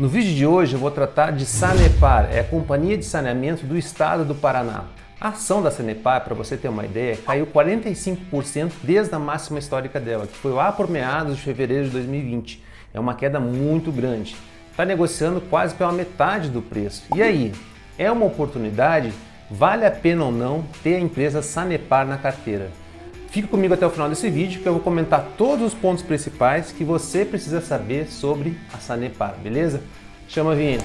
No vídeo de hoje eu vou tratar de Sanepar, é a Companhia de Saneamento do Estado do Paraná. A ação da Sanepar, para você ter uma ideia, caiu 45% desde a máxima histórica dela, que foi lá por meados de fevereiro de 2020. É uma queda muito grande. Está negociando quase pela metade do preço. E aí, é uma oportunidade? Vale a pena ou não ter a empresa Sanepar na carteira? Fica comigo até o final desse vídeo que eu vou comentar todos os pontos principais que você precisa saber sobre a Sanepar, beleza? Chama a vinheta.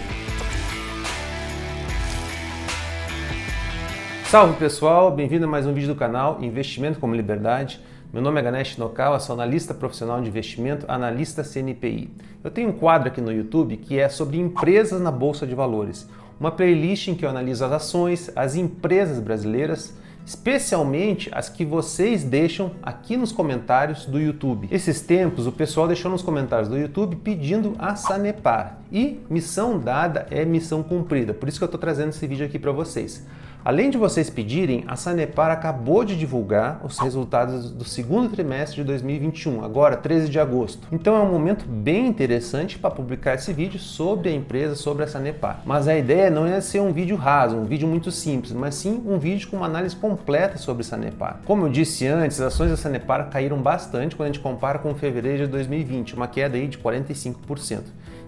Salve pessoal, bem-vindo a mais um vídeo do canal Investimento como Liberdade. Meu nome é Ganesh Nokawa, sou analista profissional de investimento, analista CNPI. Eu tenho um quadro aqui no YouTube que é sobre empresas na Bolsa de Valores. Uma playlist em que eu analiso as ações, as empresas brasileiras, especialmente as que vocês deixam aqui nos comentários do YouTube. Esses tempos o pessoal deixou nos comentários do YouTube pedindo a Sanepar e missão dada é missão cumprida, por isso que eu estou trazendo esse vídeo aqui para vocês. Além de vocês pedirem, a Sanepar acabou de divulgar os resultados do segundo trimestre de 2021, agora 13 de agosto. Então é um momento bem interessante para publicar esse vídeo sobre a empresa, sobre a Sanepar. Mas a ideia não é ser um vídeo raso, um vídeo muito simples, mas sim um vídeo com uma análise completa sobre a Sanepar. Como eu disse antes, as ações da Sanepar caíram bastante quando a gente compara com fevereiro de 2020, uma queda aí de 45%.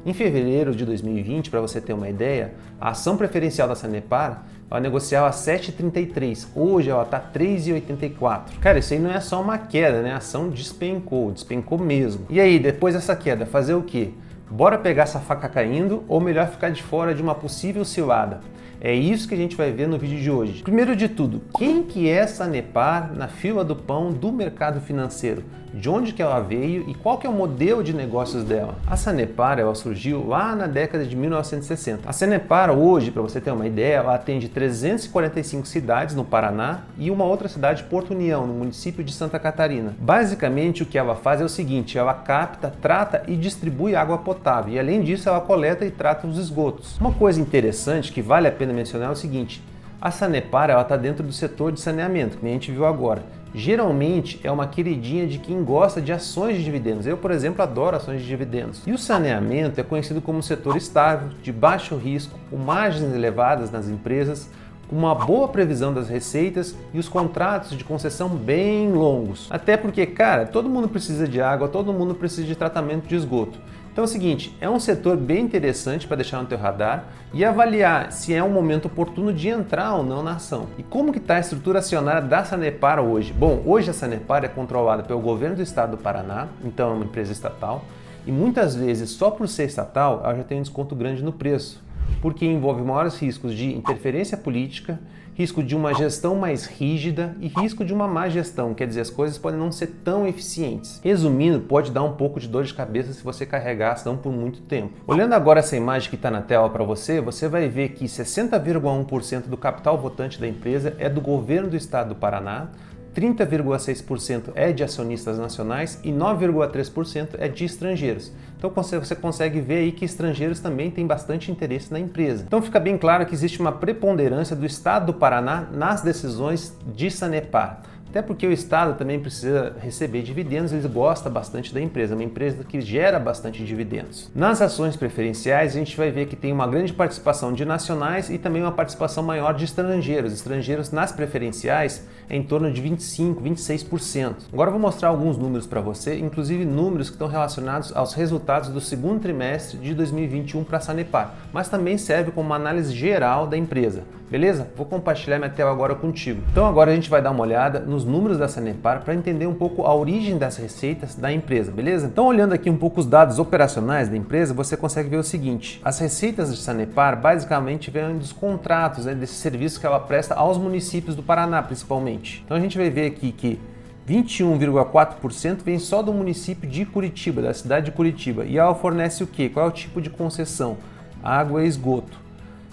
Em fevereiro de 2020, para você ter uma ideia, a ação preferencial da Sanepar ela negociava a 7,33, hoje ela está 3,84. Cara, isso aí não é só uma queda, né? A ação despencou mesmo. E aí, depois dessa queda, fazer o quê? Bora pegar essa faca caindo ou melhor ficar de fora de uma possível cilada? É isso que a gente vai ver no vídeo de hoje. Primeiro de tudo, quem que é Sanepar na fila do pão do mercado financeiro? De onde que ela veio e qual que é o modelo de negócios dela? A Sanepar ela surgiu lá na década de 1960. A Sanepar hoje, para você ter uma ideia, ela atende 345 cidades no Paraná e uma outra cidade, Porto União, no município de Santa Catarina. Basicamente o que ela faz é o seguinte, ela capta, trata e distribui água potável e além disso ela coleta e trata os esgotos. Uma coisa interessante que vale a pena mencionar é o seguinte, a Sanepar está dentro do setor de saneamento, que nem a gente viu agora. Geralmente é uma queridinha de quem gosta de ações de dividendos. Eu, por exemplo, adoro ações de dividendos. E o saneamento é conhecido como um setor estável, de baixo risco, com margens elevadas nas empresas, com uma boa previsão das receitas e os contratos de concessão bem longos. Até porque, cara, todo mundo precisa de água, todo mundo precisa de tratamento de esgoto. Então é o seguinte, é um setor bem interessante para deixar no teu radar e avaliar se é um momento oportuno de entrar ou não na ação. E como que está a estrutura acionária da Sanepar hoje? Bom, hoje a Sanepar é controlada pelo governo do estado do Paraná, então é uma empresa estatal, e muitas vezes só por ser estatal ela já tem um desconto grande no preço, porque envolve maiores riscos de interferência política, risco de uma gestão mais rígida e risco de uma má gestão, quer dizer, as coisas podem não ser tão eficientes. Resumindo, pode dar um pouco de dor de cabeça se você carregar a ação por muito tempo. Olhando agora essa imagem que está na tela para você, você vai ver que 60,1% do capital votante da empresa é do governo do estado do Paraná, 30,6% é de acionistas nacionais e 9,3% é de estrangeiros. Então você consegue ver aí que estrangeiros também têm bastante interesse na empresa. Então fica bem claro que existe uma preponderância do estado do Paraná nas decisões de Sanepar. Até porque o Estado também precisa receber dividendos, eles gostam bastante da empresa, uma empresa que gera bastante dividendos. Nas ações preferenciais, a gente vai ver que tem uma grande participação de nacionais e também uma participação maior de estrangeiros. Estrangeiros nas preferenciais é em torno de 25%, 26%. Agora eu vou mostrar alguns números para você, inclusive números que estão relacionados aos resultados do segundo trimestre de 2021 para a Sanepar, mas também serve como uma análise geral da empresa. Beleza? Vou compartilhar minha tela agora contigo. Então agora a gente vai dar uma olhada nos números da Sanepar para entender um pouco a origem das receitas da empresa, beleza? Então olhando aqui um pouco os dados operacionais da empresa, você consegue ver o seguinte, as receitas de Sanepar basicamente vêm dos contratos, desses serviços que ela presta aos municípios do Paraná principalmente. Então a gente vai ver aqui que 21,4% vem só do município de Curitiba, da cidade de Curitiba. E ela fornece o quê? Qual é o tipo de concessão? Água e esgoto.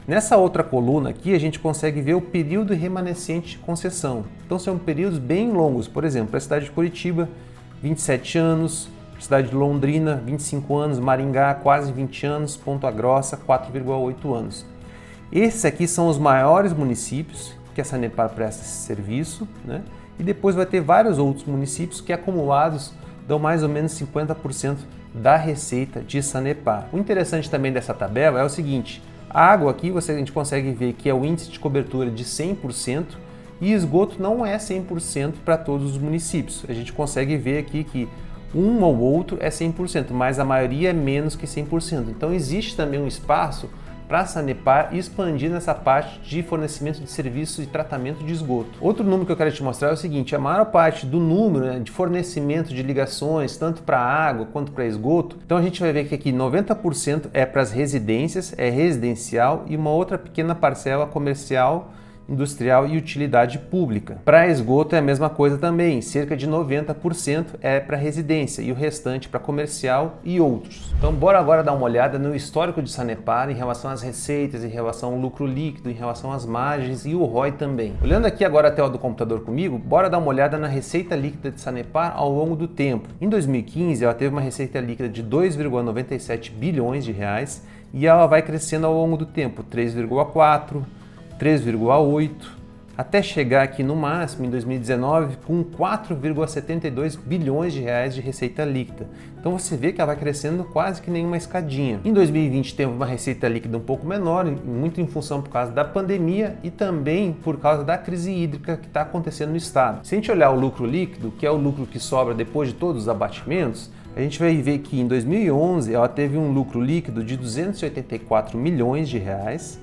Nessa outra coluna aqui a gente consegue ver o período remanescente de concessão. Então são períodos bem longos, por exemplo, para a cidade de Curitiba, 27 anos, cidade de Londrina, 25 anos, Maringá, quase 20 anos, Ponta Grossa, 4,8 anos. Esses aqui são os maiores municípios que a Sanepar presta esse serviço, né? E depois vai ter vários outros municípios que acumulados dão mais ou menos 50% da receita de Sanepar. O interessante também dessa tabela é o seguinte: a água aqui a gente consegue ver que é o índice de cobertura de 100% e esgoto não é 100% para todos os municípios. A gente consegue ver aqui que um ou outro é 100%, mas a maioria é menos que 100%. Então existe também um espaço para a Sanepar expandir nessa parte de fornecimento de serviços e tratamento de esgoto. Outro número que eu quero te mostrar é o seguinte: a maior parte do número de fornecimento de ligações, tanto para água quanto para esgoto, então a gente vai ver que aqui 90% é para as residências, é residencial, e uma outra pequena parcela comercial, industrial e utilidade pública. Para esgoto é a mesma coisa também, cerca de 90% é para residência e o restante para comercial e outros. Então bora agora dar uma olhada no histórico de Sanepar em relação às receitas, em relação ao lucro líquido, em relação às margens e o ROI também. Olhando aqui agora a tela do computador comigo, bora dar uma olhada na receita líquida de Sanepar ao longo do tempo. Em 2015 ela teve uma receita líquida de 2,97 bilhões de reais e ela vai crescendo ao longo do tempo, 3,4, 3,8, até chegar aqui no máximo em 2019 com 4,72 bilhões de reais de receita líquida. Então você vê que ela vai crescendo quase que nenhuma escadinha. Em 2020 teve uma receita líquida um pouco menor, muito em função por causa da pandemia e também por causa da crise hídrica que está acontecendo no estado. Se a gente olhar o lucro líquido, que é o lucro que sobra depois de todos os abatimentos, a gente vai ver que em 2011 ela teve um lucro líquido de 284 milhões de reais,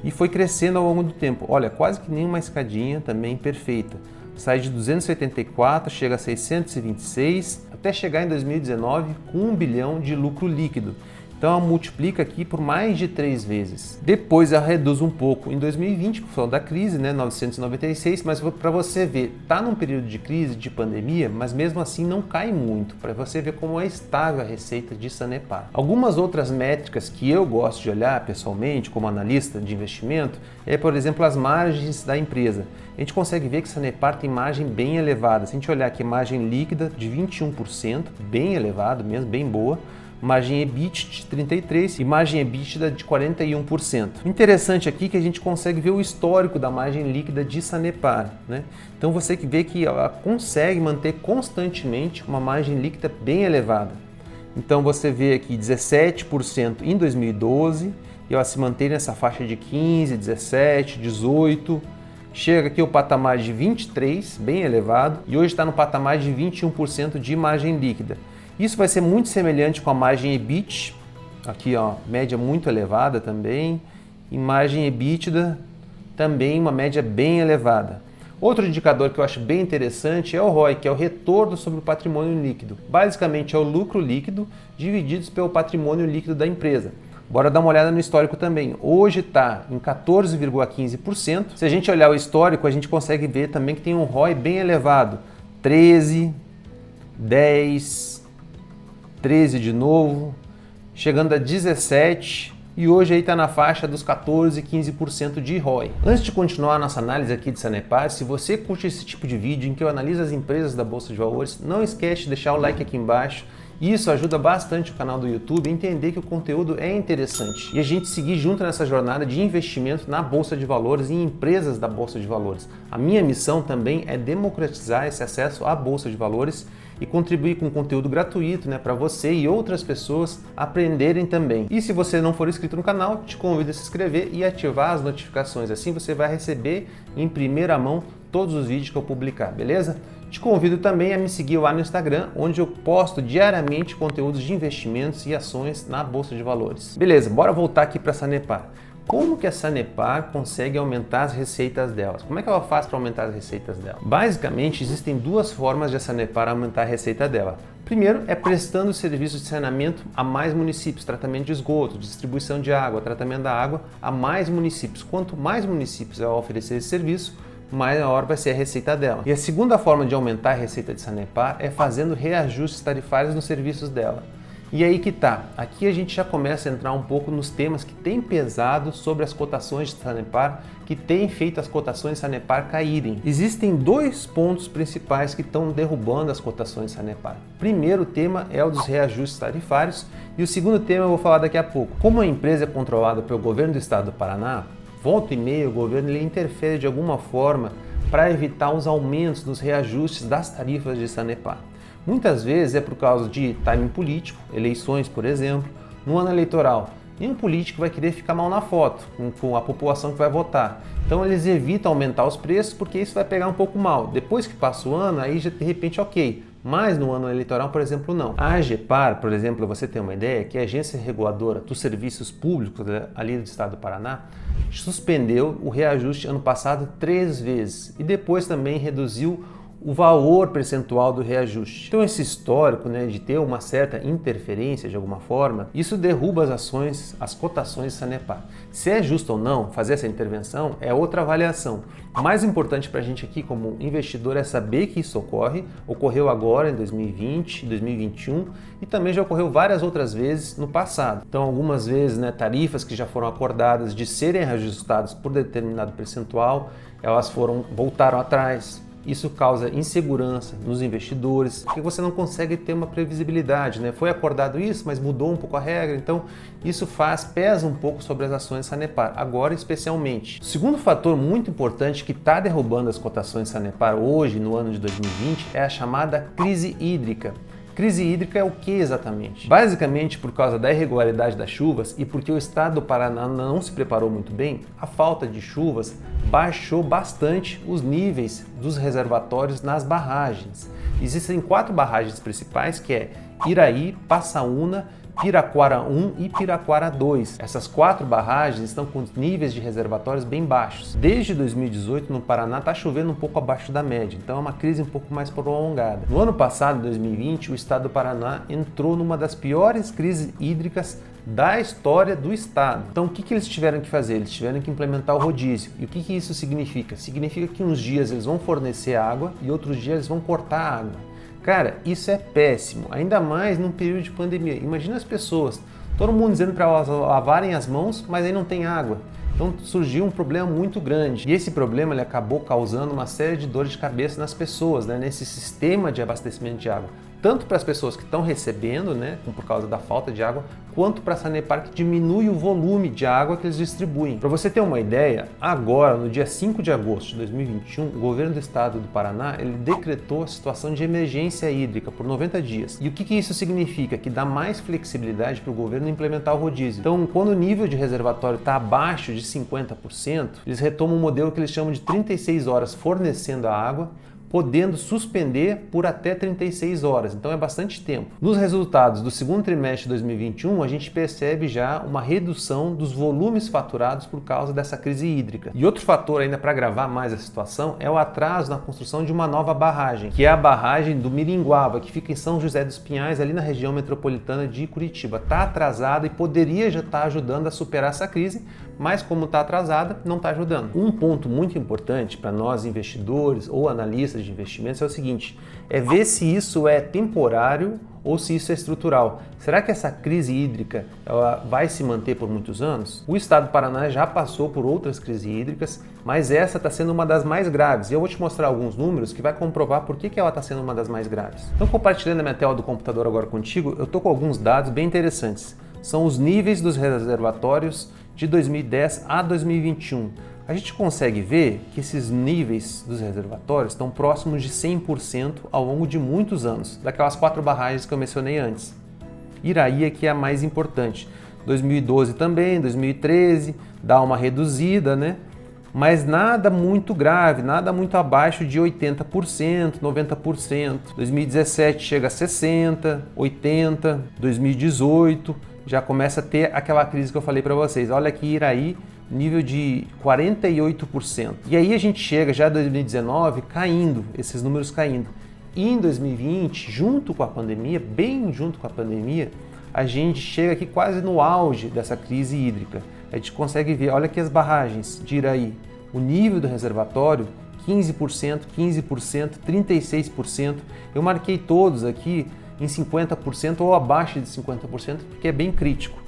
e foi crescendo ao longo do tempo. Olha, quase que nem uma escadinha também perfeita. Sai de 284, chega a 626, até chegar em 2019 com 1 bilhão de lucro líquido. Então ela multiplica aqui por mais de 3 vezes. Depois ela reduz um pouco em 2020, por causa da crise, 996, mas para você ver, está num período de crise, de pandemia, mas mesmo assim não cai muito, para você ver como é estável a receita de Sanepar. Algumas outras métricas que eu gosto de olhar pessoalmente, como analista de investimento, é, por exemplo, as margens da empresa. A gente consegue ver que Sanepar tem margem bem elevada. Se a gente olhar aqui, margem líquida de 21%, bem elevado mesmo, bem boa. Margem EBIT de 33% e margem EBITDA de 41%. Interessante aqui que a gente consegue ver o histórico da margem líquida de Sanepar, né? Então você que vê que ela consegue manter constantemente uma margem líquida bem elevada. Então você vê aqui 17% em 2012 e ela se mantém nessa faixa de 15, 17, 18%. Chega aqui o patamar de 23%, bem elevado, e hoje está no patamar de 21% de margem líquida. Isso vai ser muito semelhante com a margem EBIT, aqui ó, média muito elevada também, e margem EBITDA também uma média bem elevada. Outro indicador que eu acho bem interessante é o ROI, que é o retorno sobre o patrimônio líquido. Basicamente é o lucro líquido dividido pelo patrimônio líquido da empresa. Bora dar uma olhada no histórico também. Hoje está em 14,15%. Se a gente olhar o histórico, a gente consegue ver também que tem um ROI bem elevado. 13, 10, 13 de novo, chegando a 17 e hoje aí está na faixa dos 14, 15% de ROI. Antes de continuar a nossa análise aqui de Sanepar, se você curte esse tipo de vídeo em que eu analiso as empresas da Bolsa de Valores, não esquece de deixar o like aqui embaixo. Isso ajuda bastante o canal do YouTube a entender que o conteúdo é interessante e a gente seguir junto nessa jornada de investimento na Bolsa de Valores e em empresas da Bolsa de Valores. A minha missão também é democratizar esse acesso à Bolsa de Valores e contribuir com conteúdo gratuito, para você e outras pessoas aprenderem também. E se você não for inscrito no canal, te convido a se inscrever e ativar as notificações. Assim você vai receber em primeira mão todos os vídeos que eu publicar, beleza? Te convido também a me seguir lá no Instagram, onde eu posto diariamente conteúdos de investimentos e ações na Bolsa de Valores. Beleza, bora voltar aqui para a Sanepar. Como que a Sanepar consegue aumentar as receitas delas? Como é que ela faz para aumentar as receitas dela? Basicamente, existem duas formas de a Sanepar aumentar a receita dela. Primeiro é prestando serviços de saneamento a mais municípios, tratamento de esgoto, distribuição de água, tratamento da água a mais municípios. Quanto mais municípios ela oferecer esse serviço, maior vai ser a receita dela. E a segunda forma de aumentar a receita de Sanepar é fazendo reajustes tarifários nos serviços dela. E aí que tá, aqui a gente já começa a entrar um pouco nos temas que têm pesado sobre as cotações de Sanepar, que têm feito as cotações de Sanepar caírem. Existem dois pontos principais que estão derrubando as cotações de Sanepar. O primeiro tema é o dos reajustes tarifários e o segundo tema eu vou falar daqui a pouco. Como a empresa é controlada pelo governo do estado do Paraná, volta e meia o governo ele interfere de alguma forma para evitar os aumentos dos reajustes das tarifas de Sanepar. Muitas vezes é por causa de timing político, eleições, por exemplo, no ano eleitoral. Nenhum político vai querer ficar mal na foto com a população que vai votar. Então eles evitam aumentar os preços porque isso vai pegar um pouco mal. Depois que passa o ano, aí já de repente ok. Mas no ano eleitoral, por exemplo, não. A AGEPAR, por exemplo, você tem uma ideia, que é a Agência Reguladora dos Serviços Públicos ali do Estado do Paraná, suspendeu o reajuste ano passado 3 vezes e depois também reduziu o valor percentual do reajuste. Então esse histórico, de ter uma certa interferência de alguma forma, isso derruba as ações, as cotações Sanepar. Se é justo ou não fazer essa intervenção é outra avaliação. O mais importante para a gente aqui como investidor é saber que isso ocorreu agora em 2020, 2021 e também já ocorreu várias outras vezes no passado. Então algumas vezes tarifas que já foram acordadas de serem reajustadas por determinado percentual, elas voltaram atrás. Isso causa insegurança nos investidores, porque você não consegue ter uma previsibilidade, Foi acordado isso, mas mudou um pouco a regra, então isso pesa um pouco sobre as ações Sanepar, agora especialmente. O segundo fator muito importante que está derrubando as cotações Sanepar hoje, no ano de 2020, é a chamada crise hídrica. Crise hídrica é o que exatamente? Basicamente por causa da irregularidade das chuvas e porque o estado do Paraná não se preparou muito bem, a falta de chuvas baixou bastante os níveis dos reservatórios nas barragens. Existem 4 barragens principais, que é Iraí, Passaúna, Piraquara 1 e Piraquara 2. Essas 4 barragens estão com níveis de reservatórios bem baixos. Desde 2018 no Paraná está chovendo um pouco abaixo da média, então é uma crise um pouco mais prolongada. No ano passado, 2020, o estado do Paraná entrou numa das piores crises hídricas da história do estado. Então o que eles tiveram que fazer? Eles tiveram que implementar o rodízio. E o que isso significa? Significa que uns dias eles vão fornecer água e outros dias eles vão cortar a água. Cara, isso é péssimo, ainda mais num período de pandemia. Imagina as pessoas, todo mundo dizendo para elas lavarem as mãos, mas aí não tem água. Então surgiu um problema muito grande. E esse problema ele acabou causando uma série de dores de cabeça nas pessoas, nesse sistema de abastecimento de água. Tanto para as pessoas que estão recebendo, por causa da falta de água, quanto para a Sanepar, que diminui o volume de água que eles distribuem. Para você ter uma ideia, agora, no dia 5 de agosto de 2021, o governo do estado do Paraná ele decretou a situação de emergência hídrica por 90 dias. E o que isso significa? Que dá mais flexibilidade para o governo implementar o rodízio. Então, quando o nível de reservatório está abaixo de 50%, eles retomam um modelo que eles chamam de 36 horas fornecendo a água, podendo suspender por até 36 horas, então é bastante tempo. Nos resultados do segundo trimestre de 2021, a gente percebe já uma redução dos volumes faturados por causa dessa crise hídrica. E outro fator ainda para agravar mais a situação é o atraso na construção de uma nova barragem, que é a barragem do Miringuava, que fica em São José dos Pinhais, ali na região metropolitana de Curitiba. Está atrasada e poderia já estar ajudando a superar essa crise, mas como está atrasada, não está ajudando. Um ponto muito importante para nós investidores ou analistas de investimentos é o seguinte, é ver se isso é temporário ou se isso é estrutural. Será que essa crise hídrica ela vai se manter por muitos anos? O estado do Paraná já passou por outras crises hídricas, mas essa está sendo uma das mais graves. E eu vou te mostrar alguns números que vai comprovar por que ela está sendo uma das mais graves. Então, compartilhando a minha tela do computador agora contigo, eu estou com alguns dados bem interessantes. São os níveis dos reservatórios de 2010 a 2021. A gente consegue ver que esses níveis dos reservatórios estão próximos de 100% ao longo de muitos anos, daquelas 4 barragens que eu mencionei antes. Iraí aqui é a mais importante. 2012 também, 2013, dá uma reduzida, Mas nada muito grave, nada muito abaixo de 80%, 90%. 2017 chega a 60%, 80%, 2018 já começa a ter aquela crise que eu falei para vocês. Olha aqui Iraí, nível de 48%. E aí a gente chega já em 2019 caindo, esses números caindo. E em 2020, junto com a pandemia, bem junto com a pandemia, a gente chega aqui quase no auge dessa crise hídrica. A gente consegue ver, olha aqui as barragens de Iraí, o nível do reservatório, 15%, 15%, 36%. Eu marquei todos aqui em 50% ou abaixo de 50%, porque é bem crítico.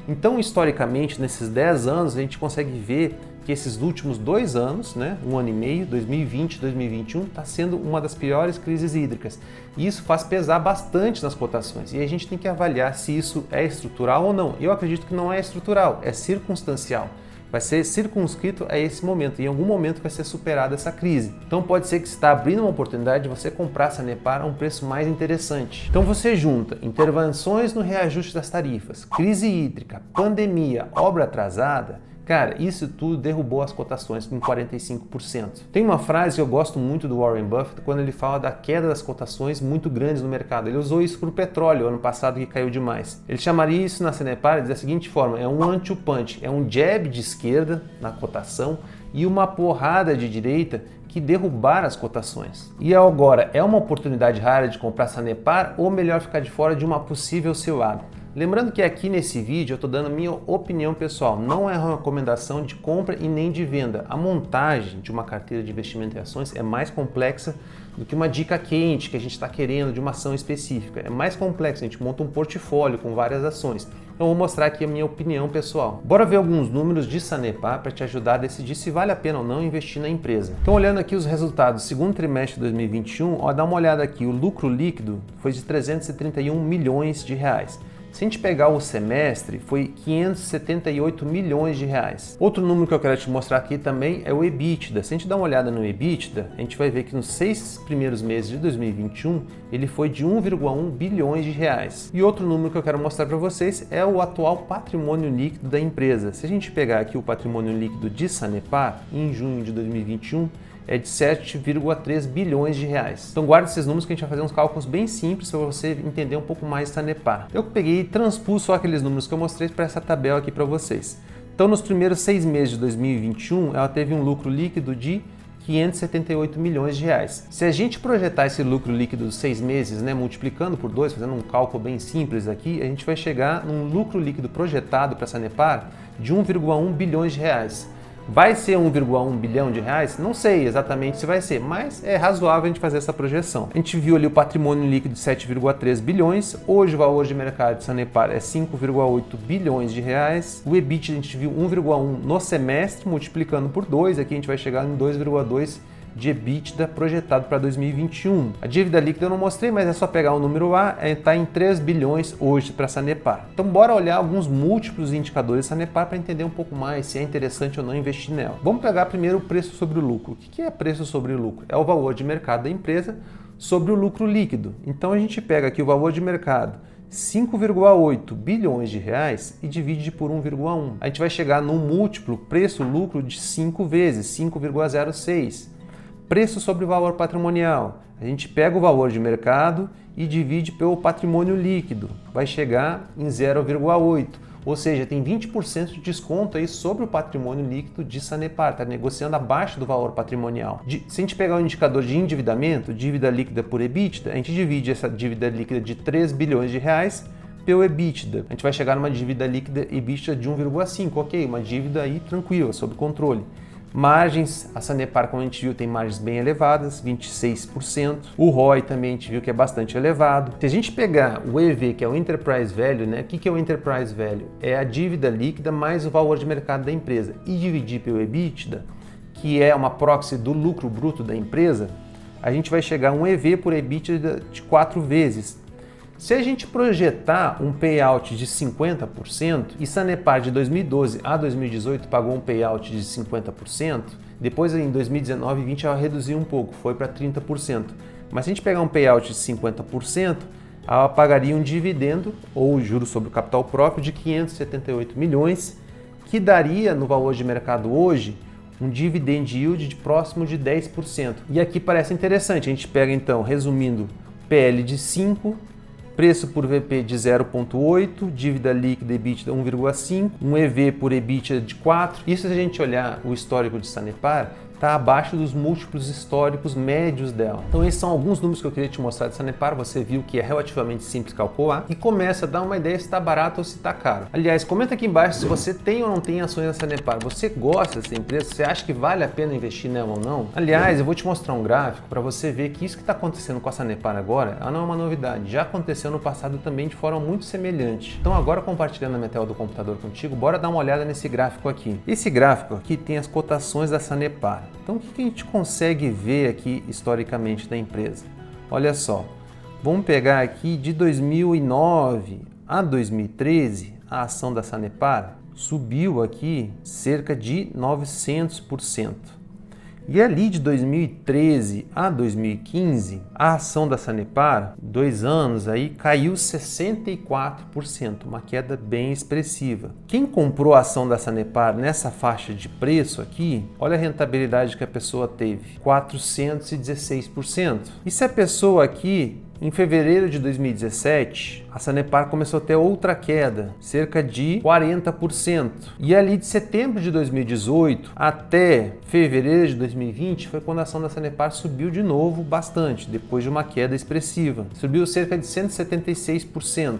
Então, historicamente, nesses 10 anos, a gente consegue ver que esses últimos 2 anos, 1 ano e meio, 2020 e 2021, está sendo uma das piores crises hídricas. E isso faz pesar bastante nas cotações. E a gente tem que avaliar se isso é estrutural ou não. Eu acredito que não é estrutural, é circunstancial. vai ser circunscrito a esse momento. Em algum momento vai ser superada essa crise. Então pode ser que você está abrindo uma oportunidade de você comprar a Sanepar a um preço mais interessante. Então você junta intervenções no reajuste das tarifas, crise hídrica, pandemia, obra atrasada. Cara, isso tudo derrubou as cotações em 45%. Tem uma frase que eu gosto muito do Warren Buffett quando ele fala da queda das cotações muito grandes no mercado. Ele usou isso para o petróleo ano passado, que caiu demais. Ele chamaria isso na Sanepar da seguinte forma: é um one-two-punch, é um jab de esquerda na cotação e uma porrada de direita que derrubaram as cotações. E agora, é uma oportunidade rara de comprar Sanepar ou melhor ficar de fora de uma possível cilada? Lembrando que aqui nesse vídeo eu estou dando minha opinião pessoal, não é uma recomendação de compra e nem de venda. A montagem de uma carteira de investimento em ações é mais complexa do que uma dica quente que a gente está querendo de uma ação específica. É mais complexo, a gente monta um portfólio com várias ações. Então eu vou mostrar aqui a minha opinião pessoal. Bora ver alguns números de Sanepar para te ajudar a decidir se vale a pena ou não investir na empresa. Então olhando aqui os resultados do segundo trimestre de 2021, dá uma olhada aqui, o lucro líquido foi de 331 milhões de reais. Se a gente pegar o semestre, foi 578 milhões de reais. Outro número que eu quero te mostrar aqui também é o EBITDA. Se a gente dar uma olhada no EBITDA, a gente vai ver que nos 6 primeiros meses de 2021, ele foi de 1,1 bilhões de reais. E outro número que eu quero mostrar para vocês é o atual patrimônio líquido da empresa. Se a gente pegar aqui o patrimônio líquido de Sanepar, em junho de 2021, é de 7,3 bilhões de reais. Então guarda esses números que a gente vai fazer uns cálculos bem simples para você entender um pouco mais Sanepar. Eu peguei e transpus só aqueles números que eu mostrei para essa tabela aqui para vocês. Então nos primeiros 6 meses de 2021, ela teve um lucro líquido de 578 milhões de reais. Se a gente projetar esse lucro líquido dos 6 meses, multiplicando por 2, fazendo um cálculo bem simples aqui, a gente vai chegar num lucro líquido projetado para a Sanepar de 1,1 bilhões de reais. Vai ser 1,1 bilhão de reais? Não sei exatamente se vai ser, mas é razoável a gente fazer essa projeção. A gente viu ali o patrimônio líquido de 7,3 bilhões, hoje o valor de mercado de Sanepar é 5,8 bilhões de reais, o EBITDA a gente viu 1,1 no semestre, multiplicando por 2, aqui a gente vai chegar em 2,2 de EBITDA projetado para 2021. A dívida líquida eu não mostrei, mas é só pegar o número A, está em 3 bilhões hoje para a Sanepar. Então bora olhar alguns múltiplos indicadores da Sanepar para entender um pouco mais se é interessante ou não investir nela. Vamos pegar primeiro o preço sobre o lucro. O que é preço sobre o lucro? É o valor de mercado da empresa sobre o lucro líquido. Então a gente pega aqui o valor de mercado 5,8 bilhões de reais e divide por 1,1. A gente vai chegar num múltiplo preço-lucro de 5 vezes, 5,06. Preço sobre o valor patrimonial. A gente pega o valor de mercado e divide pelo patrimônio líquido. Vai chegar em 0,8. Ou seja, tem 20% de desconto aí sobre o patrimônio líquido de Sanepar. Está negociando abaixo do valor patrimonial. Se a gente pegar o indicador de endividamento, dívida líquida por EBITDA, a gente divide essa dívida líquida de 3 bilhões de reais pelo EBITDA. A gente vai chegar numa dívida líquida EBITDA de 1,5. Ok, uma dívida aí tranquila, sob controle. Margens, a Sanepar, como a gente viu, tem margens bem elevadas, 26%. O ROI também a gente viu que é bastante elevado. Se a gente pegar o EV, que é o Enterprise Value, o que é o Enterprise Value? É a dívida líquida mais o valor de mercado da empresa. E dividir pelo EBITDA, que é uma proxy do lucro bruto da empresa, a gente vai chegar a um EV por EBITDA de 4 vezes. Se a gente projetar um payout de 50%, e Sanepar de 2012 a 2018 pagou um payout de 50%, depois em 2019 e 2020 ela reduziu um pouco, foi para 30%. Mas se a gente pegar um payout de 50%, ela pagaria um dividendo ou juros sobre o capital próprio de 578 milhões, que daria no valor de mercado hoje um dividend yield de próximo de 10%. E aqui parece interessante, a gente pega então, resumindo, PL de 5, preço por VP de 0,8, dívida líquida EBITDA 1,5, um EV por EBITDA de 4. Isso, se a gente olhar o histórico de Sanepar, está abaixo dos múltiplos históricos médios dela. Então esses são alguns números que eu queria te mostrar de Sanepar. Você viu que é relativamente simples calcular e começa a dar uma ideia se está barato ou se está caro. Aliás, comenta aqui embaixo se você tem ou não tem ações da Sanepar. Você gosta dessa empresa? Você acha que vale a pena investir nela ou não? Aliás, eu vou te mostrar um gráfico para você ver que isso que está acontecendo com a Sanepar agora, ela não é uma novidade. Já aconteceu no passado também de forma muito semelhante. Então agora, compartilhando a minha tela do computador contigo, bora dar uma olhada nesse gráfico aqui. Esse gráfico aqui tem as cotações da Sanepar. Então o que a gente consegue ver aqui historicamente da empresa? Olha só, vamos pegar aqui de 2009 a 2013 a ação da Sanepar subiu aqui cerca de 900%. E ali de 2013 a 2015, a ação da Sanepar, 2 anos aí, caiu 64%, uma queda bem expressiva. Quem comprou a ação da Sanepar nessa faixa de preço aqui, olha a rentabilidade que a pessoa teve, 416%. E se a pessoa aqui, em fevereiro de 2017, a Sanepar começou a ter outra queda, cerca de 40%. E ali de setembro de 2018 até fevereiro de 2020 foi quando a ação da Sanepar subiu de novo bastante, depois de uma queda expressiva. Subiu cerca de 176%.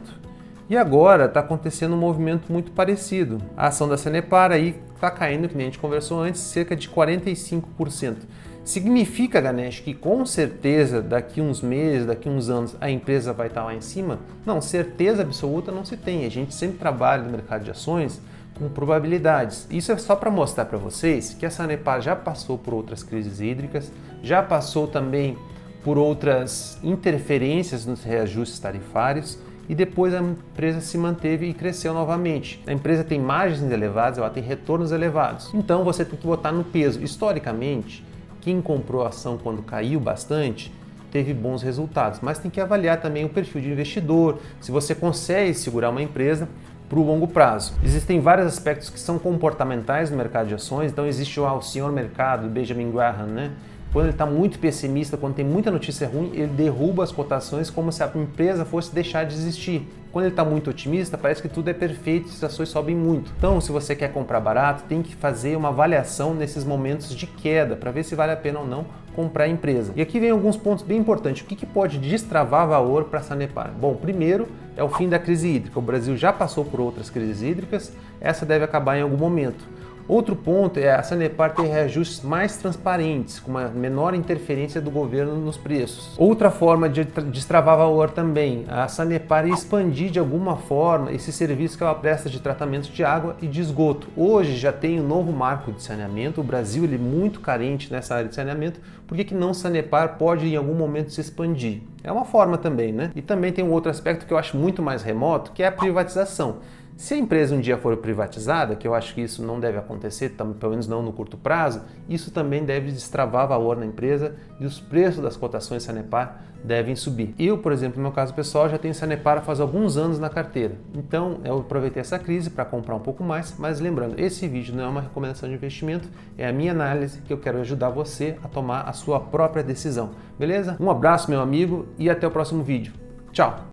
E agora está acontecendo um movimento muito parecido. A ação da Sanepar aí está caindo, que nem a gente conversou antes, cerca de 45%. Significa, Ganesh, que com certeza daqui uns meses, daqui uns anos, a empresa vai estar lá em cima? Não, certeza absoluta não se tem. A gente sempre trabalha no mercado de ações com probabilidades. Isso é só para mostrar para vocês que a Sanepar já passou por outras crises hídricas, já passou também por outras interferências nos reajustes tarifários, e depois a empresa se manteve e cresceu novamente. A empresa tem margens elevadas, ela tem retornos elevados. Então você tem que botar no peso. Historicamente, quem comprou a ação quando caiu bastante teve bons resultados, mas tem que avaliar também o perfil de investidor, se você consegue segurar uma empresa para o longo prazo. Existem vários aspectos que são comportamentais no mercado de ações, então existe o senhor mercado, Benjamin Graham, né? Quando ele está muito pessimista, quando tem muita notícia ruim, ele derruba as cotações como se a empresa fosse deixar de existir. Quando ele está muito otimista, parece que tudo é perfeito e as ações sobem muito. Então, se você quer comprar barato, tem que fazer uma avaliação nesses momentos de queda para ver se vale a pena ou não comprar a empresa. E aqui vem alguns pontos bem importantes. O que pode destravar valor para a Sanepar? Bom, primeiro é o fim da crise hídrica. O Brasil já passou por outras crises hídricas, essa deve acabar em algum momento. Outro ponto é a Sanepar ter reajustes mais transparentes, com uma menor interferência do governo nos preços. Outra forma de destravar valor também, a Sanepar expandir de alguma forma esse serviço que ela presta de tratamento de água e de esgoto. Hoje já tem um novo marco de saneamento, o Brasil ele é muito carente nessa área de saneamento, por que não Sanepar pode em algum momento se expandir? É uma forma também, né? E também tem um outro aspecto que eu acho muito mais remoto, que é a privatização. Se a empresa um dia for privatizada, que eu acho que isso não deve acontecer, pelo menos não no curto prazo, isso também deve destravar valor na empresa e os preços das cotações Sanepar devem subir. Eu, por exemplo, no meu caso pessoal, já tenho Sanepar faz alguns anos na carteira. Então, eu aproveitei essa crise para comprar um pouco mais, mas lembrando, esse vídeo não é uma recomendação de investimento, é a minha análise que eu quero ajudar você a tomar a sua própria decisão. Beleza? Um abraço, meu amigo, e até o próximo vídeo. Tchau!